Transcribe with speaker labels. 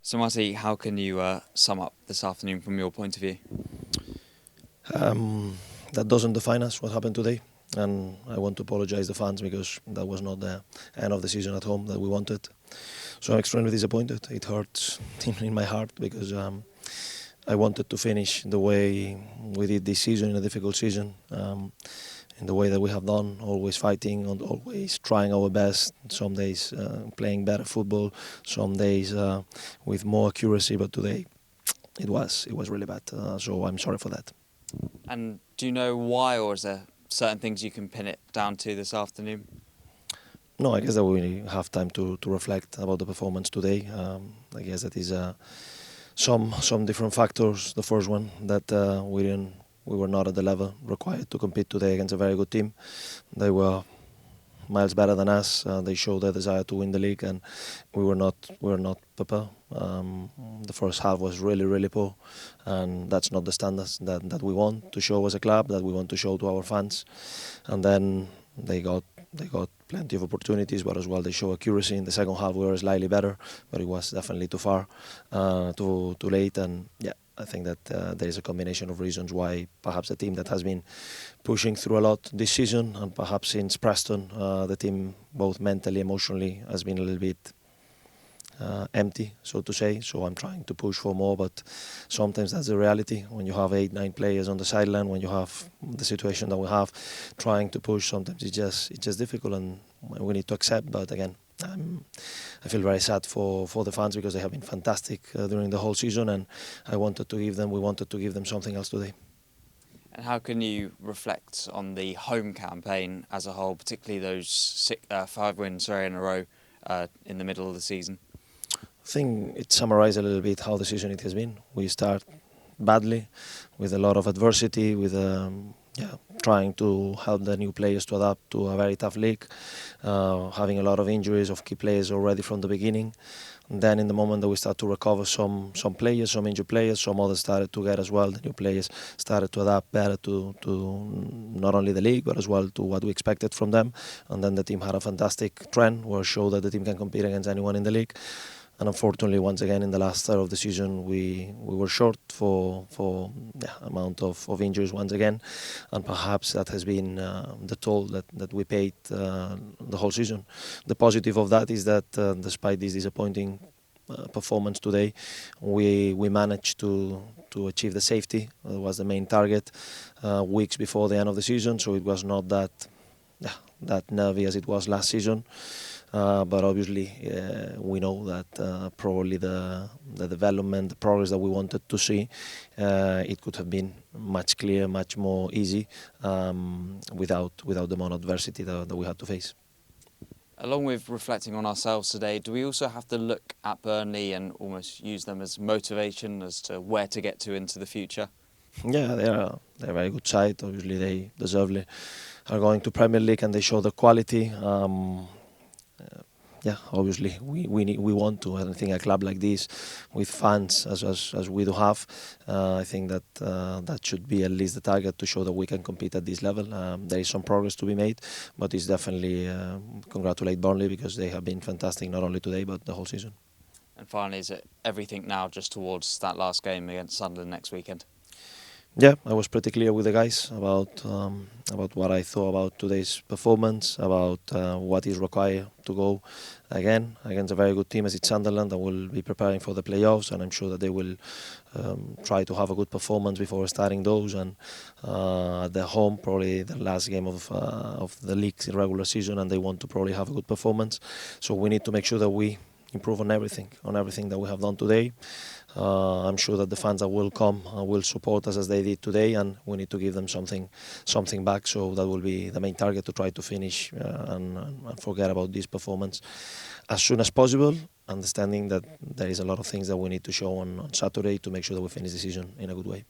Speaker 1: So Martí, how can you sum up this afternoon from your point of view?
Speaker 2: That doesn't define us, what happened today. And I want to apologise to the fans because that was not the end of the season at home that we wanted. So I'm extremely disappointed. It hurts in my heart because I wanted to finish the way we did this season, in a difficult season, in the way that we have done, always fighting and always trying our best. Some days playing better football, some days with more accuracy, but today it was really bad. So I'm sorry for that.
Speaker 1: And do you know why, or is there certain things you can pin it down to this afternoon?
Speaker 2: No, I guess that we have time to reflect about the performance today. I guess that is some different factors. The first one that we were not at the level required to compete today against a very good team. They were miles better than us. They showed their desire to win the league, and we were not prepared. The first half was really poor, and that's not the standards that we want to show as a club, that we want to show to our fans. And then they got plenty of opportunities, but as well they show accuracy. In the second half we were slightly better, but it was definitely too far, too late. And yeah, I think that there is a combination of reasons why perhaps the team that has been pushing through a lot this season, and perhaps since Preston, the team both mentally, emotionally has been a little bit empty, so to say. So I'm trying to push for more, but sometimes that's the reality. When you have 8-9 players on the sideline, when you have the situation that we have, trying to push, sometimes it's just difficult, and we need to accept. But again, I feel very sad for the fans because they have been fantastic during the whole season, and we wanted to give them something else today.
Speaker 1: And how can you reflect on the home campaign as a whole, particularly those 5 wins in a row in the middle of the season?
Speaker 2: I think it summarizes a little bit how the season it has been. We start badly, with a lot of adversity, with trying to help the new players to adapt to a very tough league, having a lot of injuries of key players already from the beginning. And then in the moment that we start to recover some players, some injured players, some others started to get as well. The new players started to adapt better to not only the league, but as well to what we expected from them. And then the team had a fantastic trend where it showed that the team can compete against anyone in the league. And unfortunately, once again, in the last third of the season, we were short for amount of injuries once again, and perhaps that has been the toll that we paid the whole season. The positive of that is that despite this disappointing performance today, we managed to achieve the safety. That was the main target weeks before the end of the season, so it was not that nervy as it was last season. But obviously we know that probably the development, the progress that we wanted to see, it could have been much clearer, much more easy without the amount of adversity that we had to face.
Speaker 1: Along with reflecting on ourselves today, do we also have to look at Burnley and almost use them as motivation as to where to get to into the future?
Speaker 2: Yeah, they're a very good side. Obviously, they deservedly are going to Premier League and they show the quality. Obviously we want to. And I think a club like this, with fans as we do have, I think that that should be at least the target to show that we can compete at this level. There is some progress to be made, but it's definitely congratulate Burnley because they have been fantastic not only today but the whole season.
Speaker 1: And finally, is it everything now just towards that last game against Sunderland next weekend?
Speaker 2: Yeah, I was pretty clear with the guys about what I thought about today's performance, about what is required to go again against a very good team as it's Sunderland, that will be preparing for the playoffs, and I'm sure that they will try to have a good performance before starting those. And at their home, probably the last game of the league's regular season, and they want to probably have a good performance. So we need to make sure that we improve on everything that we have done today. I'm sure that the fans that will come will support us as they did today, and we need to give them something back. So that will be the main target, to try to finish and forget about this performance as soon as possible, understanding that there is a lot of things that we need to show on Saturday to make sure that we finish the season in a good way.